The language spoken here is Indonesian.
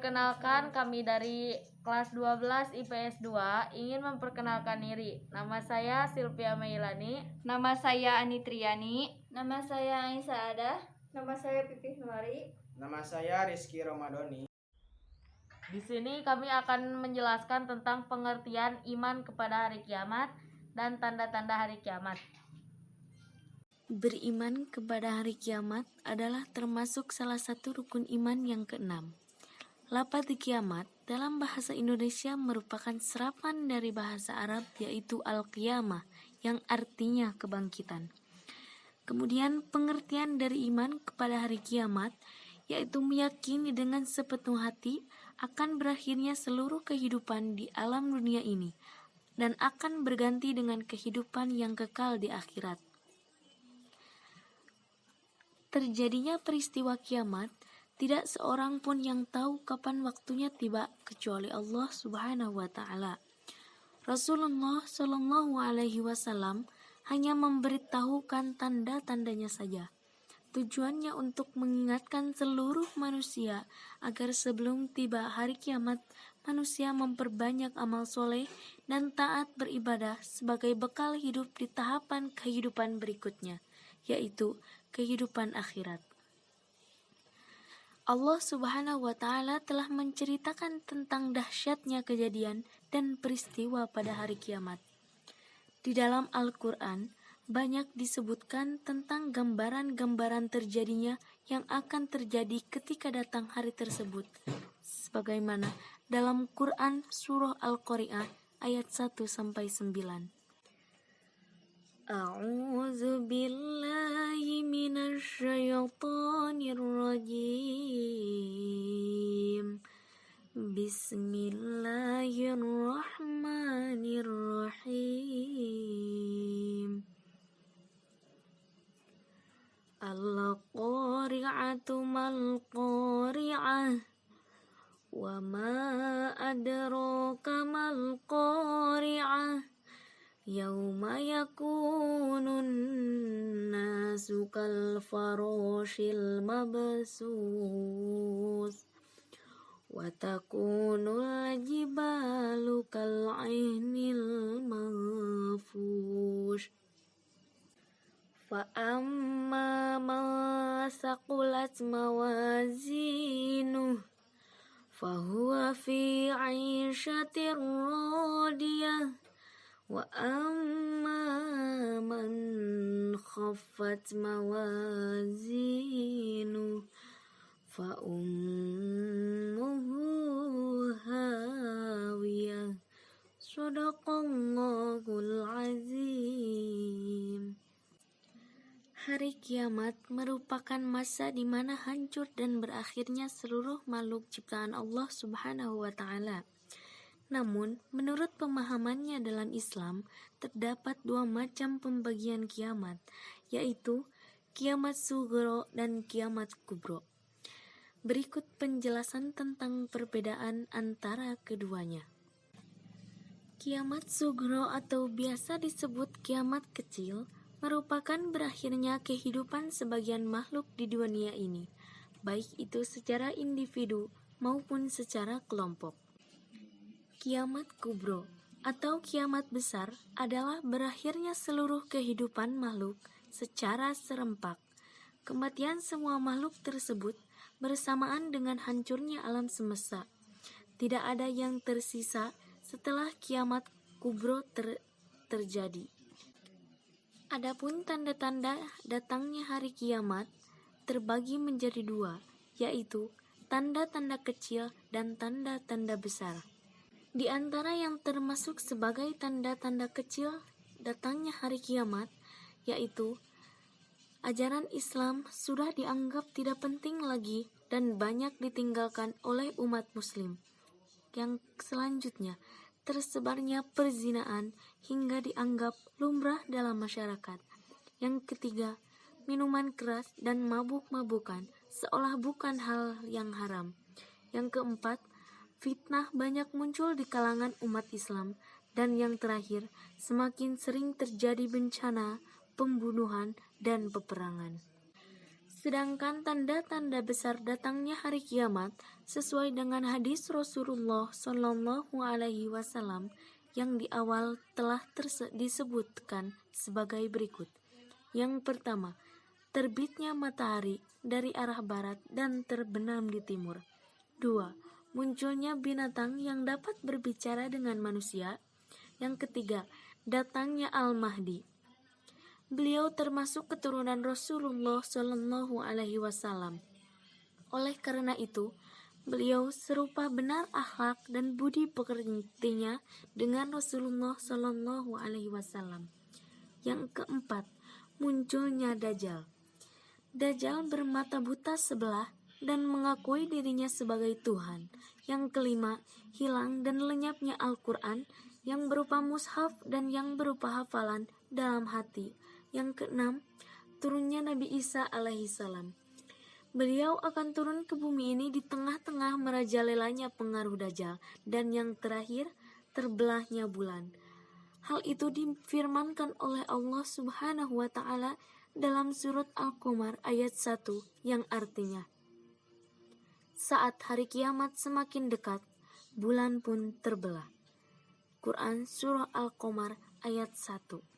Perkenalkan, kami dari kelas 12 IPS 2 ingin memperkenalkan diri. Nama saya Sylvia Meilani. Nama saya Anitriani. Nama saya Aisyah Ada. Nama saya Pipih Nuari. Nama saya Rizky Romadoni. Di sini kami akan menjelaskan tentang pengertian iman kepada hari kiamat dan tanda-tanda hari kiamat. Beriman kepada hari kiamat adalah termasuk salah satu rukun iman yang keenam. Lafaz kiamat dalam bahasa Indonesia merupakan serapan dari bahasa Arab yaitu al-qiyamah yang artinya kebangkitan. Kemudian pengertian dari iman kepada hari kiamat yaitu meyakini dengan sepenuh hati akan berakhirnya seluruh kehidupan di alam dunia ini dan akan berganti dengan kehidupan yang kekal di akhirat. Terjadinya peristiwa kiamat, tidak seorang pun yang tahu kapan waktunya tiba kecuali Allah Subhanahu wa taala. Rasulullah Shallallahu alaihi wasallam hanya memberitahukan tanda-tandanya saja. Tujuannya untuk mengingatkan seluruh manusia agar sebelum tiba hari kiamat, manusia memperbanyak amal soleh dan taat beribadah sebagai bekal hidup di tahapan kehidupan berikutnya, yaitu kehidupan akhirat. Allah Subhanahu wa taala telah menceritakan tentang dahsyatnya kejadian dan peristiwa pada hari kiamat. Di dalam Al-Qur'an banyak disebutkan tentang gambaran-gambaran terjadinya yang akan terjadi ketika datang hari tersebut. Sebagaimana dalam Quran surah Al-Qari'ah ayat 1 sampai 9. A'udzu billahi minasy syaithanir rajim. Bismillahirrahmanirrahim. Al-qari'atu mal-qari'ah. Wa ma adraka mal-qari'ah. Yauma yakunun nasu kal farashil mabsus wa takunul jibalu kal ainil manfush fa amma ma saqulat mawazinuh fa huwa fi 'ishatir radiyah wa amma man khaffat mawazinu fa ummuhu hawiyah. Shadaqallahul azim. Hari kiamat merupakan masa di mana hancur dan berakhirnya seluruh makhluk ciptaan Allah Subhanahu wa taala. Namun, menurut pemahamannya dalam Islam, terdapat dua macam pembagian kiamat, yaitu kiamat sugro dan kiamat kubro. Berikut penjelasan tentang perbedaan antara keduanya. Kiamat sugro atau biasa disebut kiamat kecil, merupakan berakhirnya kehidupan sebagian makhluk di dunia ini, baik itu secara individu maupun secara kelompok. Kiamat kubro atau kiamat besar adalah berakhirnya seluruh kehidupan makhluk secara serempak. Kematian semua makhluk tersebut bersamaan dengan hancurnya alam semesta. Tidak ada yang tersisa setelah kiamat kubro terjadi. Adapun tanda-tanda datangnya hari kiamat terbagi menjadi dua, yaitu tanda-tanda kecil dan tanda-tanda besar. Di antara yang termasuk sebagai tanda-tanda kecil datangnya hari kiamat, yaitu ajaran Islam sudah dianggap tidak penting lagi dan banyak ditinggalkan oleh umat muslim. Yang selanjutnya, tersebarnya perzinaan hingga dianggap lumrah dalam masyarakat. Yang ketiga, minuman keras dan mabuk-mabukan seolah bukan hal yang haram. Yang keempat, fitnah banyak muncul di kalangan umat Islam. Dan yang terakhir, semakin sering terjadi bencana, pembunuhan, dan peperangan. Sedangkan tanda-tanda besar datangnya hari kiamat sesuai dengan hadis Rasulullah Shallallahu Alaihi Wasallam yang di awal telah disebutkan sebagai berikut. Yang pertama, terbitnya matahari dari arah barat dan terbenam di timur. 2. Munculnya binatang yang dapat berbicara dengan manusia. Yang ketiga, datangnya Al-Mahdi. Beliau termasuk keturunan Rasulullah Shallallahu Alaihi Wasallam. Oleh karena itu, beliau serupa benar akhlak dan budi pekertinya dengan Rasulullah Shallallahu Alaihi Wasallam. Yang keempat, munculnya Dajjal. Dajjal bermata buta sebelah dan mengakui dirinya sebagai Tuhan. Yang kelima, hilang dan lenyapnya Al-Quran yang berupa mushaf dan yang berupa hafalan dalam hati. Yang keenam, turunnya Nabi Isa alaihissalam. Beliau akan turun ke bumi ini di tengah-tengah merajalelanya pengaruh Dajjal. Dan yang terakhir, terbelahnya bulan. Hal itu difirmankan oleh Allah Subhanahu wa Ta'ala dalam surat Al-Qamar ayat 1 yang artinya, saat hari kiamat semakin dekat, bulan pun terbelah. Quran Surah Al-Qamar ayat 1.